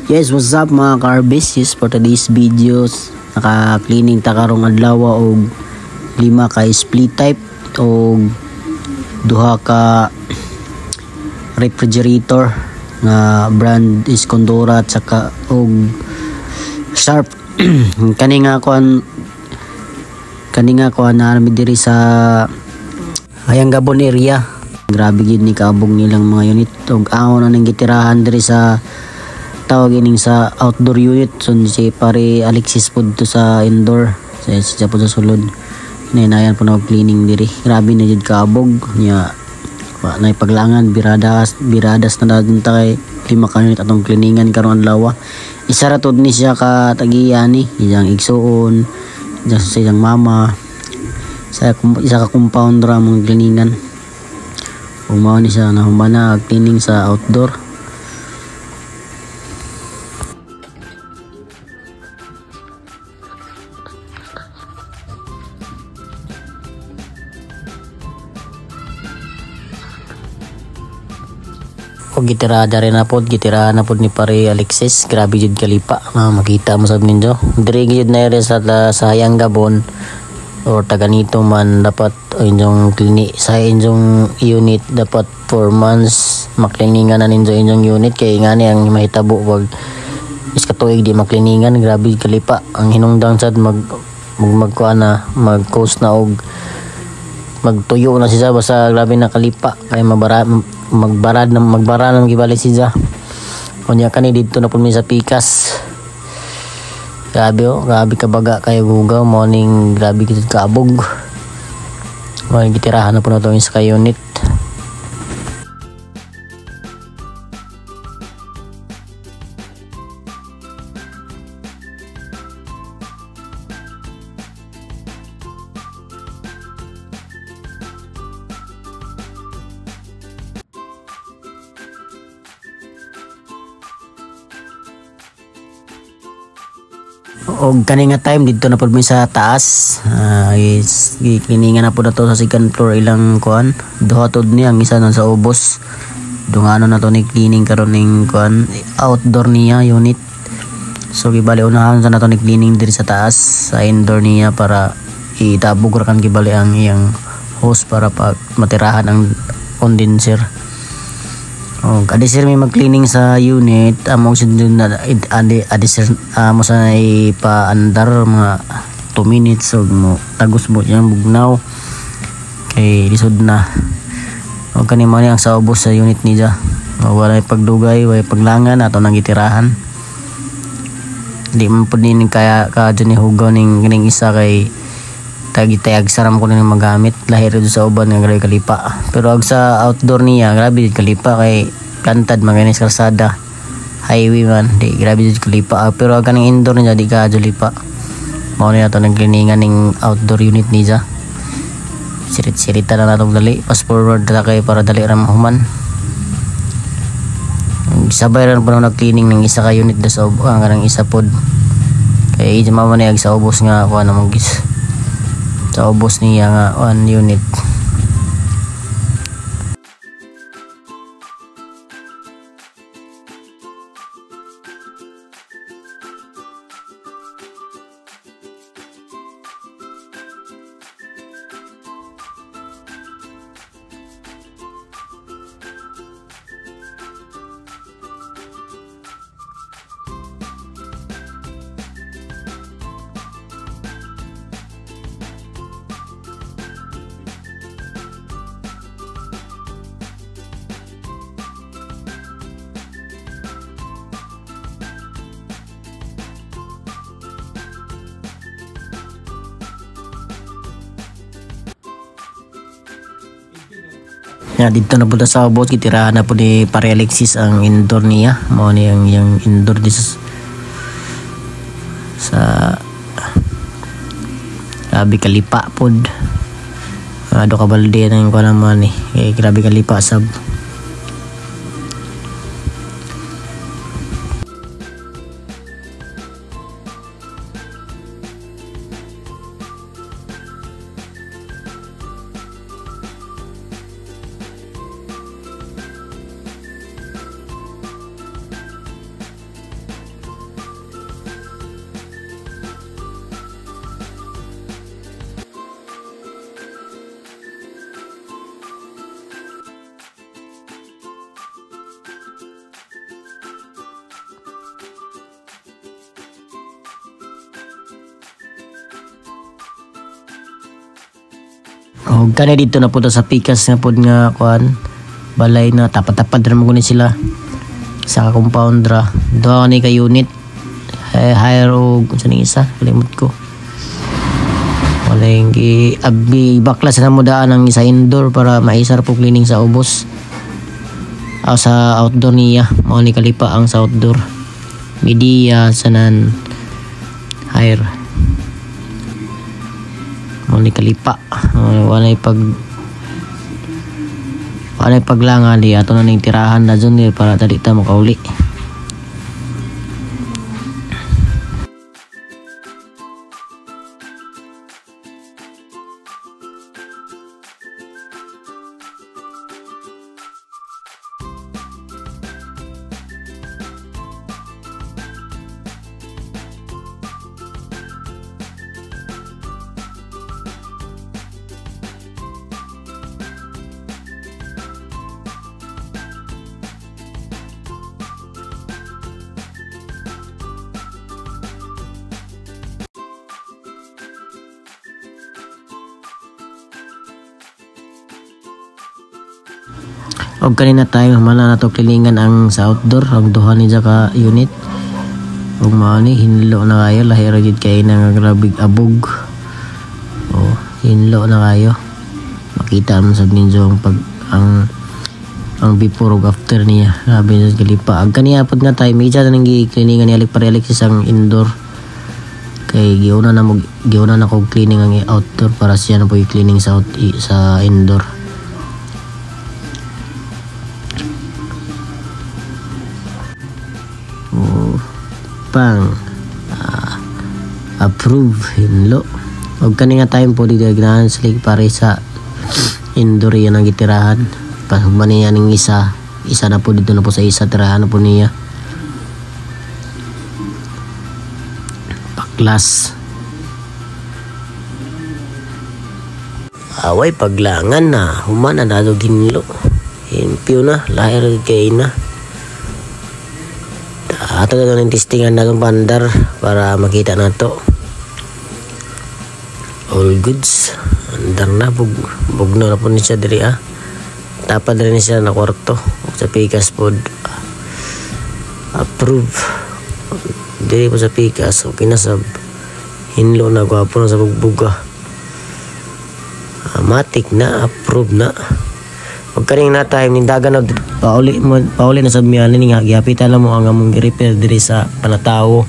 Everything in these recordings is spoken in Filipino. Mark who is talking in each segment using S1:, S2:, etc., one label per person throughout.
S1: Yes, what's up mga ka-Arbis? For today's videos, naka-cleaning ta karong adlaw og 5 ka split type og 2 ka refrigerator nga brand is Condora at saka og Sharp. kani nga kuan na diri sa Hayang Gabon area. Grabe gid ni kaabog nilang mga unit og aon na ning gitirahan diri sa tawag ining sa outdoor unit. So si pare Alexis po to sa indoor sa po sa sulod ninayan po na cleaning diri. Grabe na jud kaabog nya na ipaglangan biradas na dadun ta kay 5 ka unit atong cleaningan karon adlaw. Isa ra tud ni siya ka tagiyan ni iyang igsuon sa iyang mama sa isa ka compound ra mong cleaningan. Mao ni siya na humana cleaning sa outdoor. O gitirada rin na po ni pare Alexis. Grabe jud kalipa makita mo sab ninyo diri gyud na rin sa Hayang Gabon or taga nito man dapat inyong klinik sa inyong unit dapat 4 months makliningan na ninyo inyong unit kay ngani ang mahitabo wag is katuig di makliningan. Grabe kalipa ang hinungdan sad mag-coast na og magtuyo na siya basta grabe na kalipa kay magbara ng gibali siya. Kunya kani dito na pud mi sa Pikas. Grabe kabaga kay gugaw morning, grabe gid kaabog. May gitirahan na pud na to sa unit. Og kani nga time dito na pud mi sa taas is cleaningan na pud na to sa second floor ilang kuan duha tud ni ang isa na sa ubos dungano na to ni cleaning karon ning kuan outdoor niya unit. So gibali unahan sa na to ni cleaning diri sa taas sa indoor niya para itabog ra kan gibali ang iyang hose para pag matirahan ang condenser. Adisir may mag-cleaning sa unit among sindun na adisir mo sa ipa-andar mga 2 minutes o mo tagos mo yung bugnaw kay lisod na o kanimo ni ang sa ubos sa unit niya. Wala pagdugay wala paglangan ato nang gitirahan di man pud ni kaya ka dyan hugaw ning kining isa kay tagitayag saram ko na magamit lahir do sa uban nga grabe kalipa. Pero ag sa outdoor niya grabe kalipa kay plantad maganis kalsada highway man di grabe jud kalipa. Pero ag kaning indoor niya di ka lipa. Mao ni ato nang cleaningan ning outdoor unit niya. Sirit-sirita na natong dali fast forward ta kay para dali ra mahuman. Sabay ra pa nag-cleaning ning isa ka unit sa kanang isa pod kay ija mama ni ag sa ubos nga kuan namang gis sa ubos niya nga 1 unit. Ya dito na punta sa ubos gitirahan na po ni pare Alexis ang indoor niya. Mao ni yung indoor dis sa grabe kalipa pod. Do ka balde nang ko naman ni grabe kalipa sab. Og kani dito na punta sa pikas nga pod nga kuan balay na tapat-tapat ra mo sila sa compound ra. Duha ni ka unit higher og sa ning isa limot ko. Wala yung baklas na mo daan ang isa indoor para maisar po cleaning sa ubos. Sa outdoor niya mao ni kalipa ang sa outdoor media sanan higher mao ni kalipa walay paglangan di ato na ning tirahan na dyan para tadi ta makauli. Og kanina tayo mala na to cleaningan ang sa outdoor ang duha ni ka unit. Og mao ni hinlo na kayo lahir gid kay nang grabig abog. Oh, hinlo na kayo. Makita mo sa ninyo ang ang before ug after niya. Grabe na kalipa. Ang kaniya pod nga tayo medya na nang gi-cleaningan ni Alexis ang indoor. Kay giuna na ko cleaning ang outdoor para siya na po i-cleaning sa indoor. Pang approve hinlo og kani nga time po di ganahan sila pare sa indoor yan ang gitirahan pasugman niya ning isa na po dito na po sa isa tirahan na po niya paklas away paglangan na humana na dog hinlo impyo na lahir kay na ato na ng testingan na itong bandar para makita na to all goods andar na bugno na po niya diri tapad rin siya na kwarto sa pikas pod approve diri po sa pikas okay na sab hinlo na gwapo na sa bugbuga matik na approve na pag kaning na time nindagan na pauli na sa miyan ni nga gihapitan na mo ang among gi-repair diri sa Panatawo.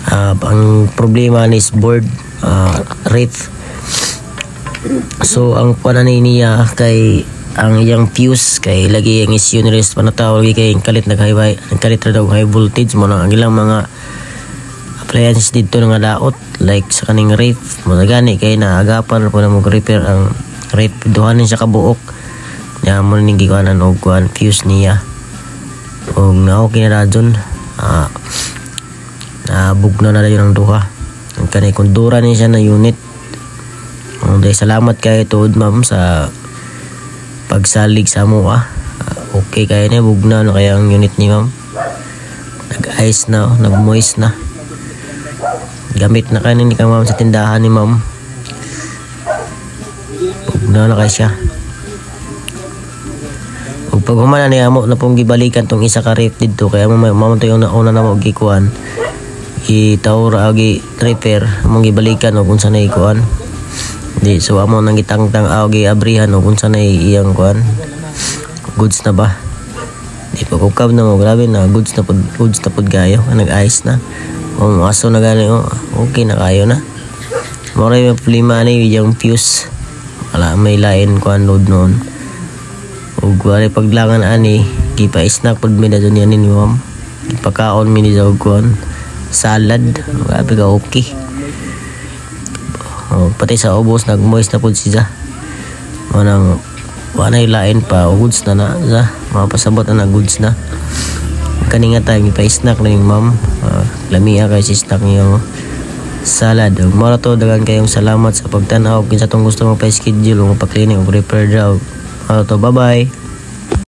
S1: Ang problema ni is board wraith. So ang panan niya kay ang iyang fuse kay lagi ang issue ni rest Panatawo lagi kay kalit nagkalit ra daw high voltage mo ang ilang mga appliances dito nga daot like sa kaning wraith mo gani kay naagapan po na mo repair ang wraith duhanin siya kabuok. Ya mo ning gikuanan og kuan fuse niya. Og na okay na radyon. Bugno na dayon ang duha. Ang kanay kondura ni siya na unit. Salamat kay tuod ma'am sa pagsalig sa mo okay kaya na bugna no kaya ang unit ni ma'am. Nag-ice na, nag-moist na. Gamit na kanin ni ka ma'am sa tindahan ni ma'am. Bugna na kay siya. Pag humana niya mo na pong gibalikan tong isa ka ref dito kaya mamunto yung nauna na mo gikuan itawra agi repair mong gibalikan o kung sana ikuan di so amo nang gitangtang agi abrihan o kung sana iyang kuan goods na ba di pagkukab na mo grabe na goods na pod gayo nag-ice na o aso na gani okay na kayo na moray may problema ni yung fuse wala may lain kuan load noon ug wala paglangan ani gipa-snack pud mi na dun yan ni ma'am gipakaon mi ni sa kuan salad grabe ka okay pati sa ubos nag-moist na pud siya manang wala lain pa goods na sa mapasabot na goods na kani nga time gipa-snack na yung ma'am lamia kay si snack niyo salad ug mara to dagan kayong salamat sa pagtan-aw kinsa tong gusto mo pa schedule o pa-cleaning o repair daw. Bye bye.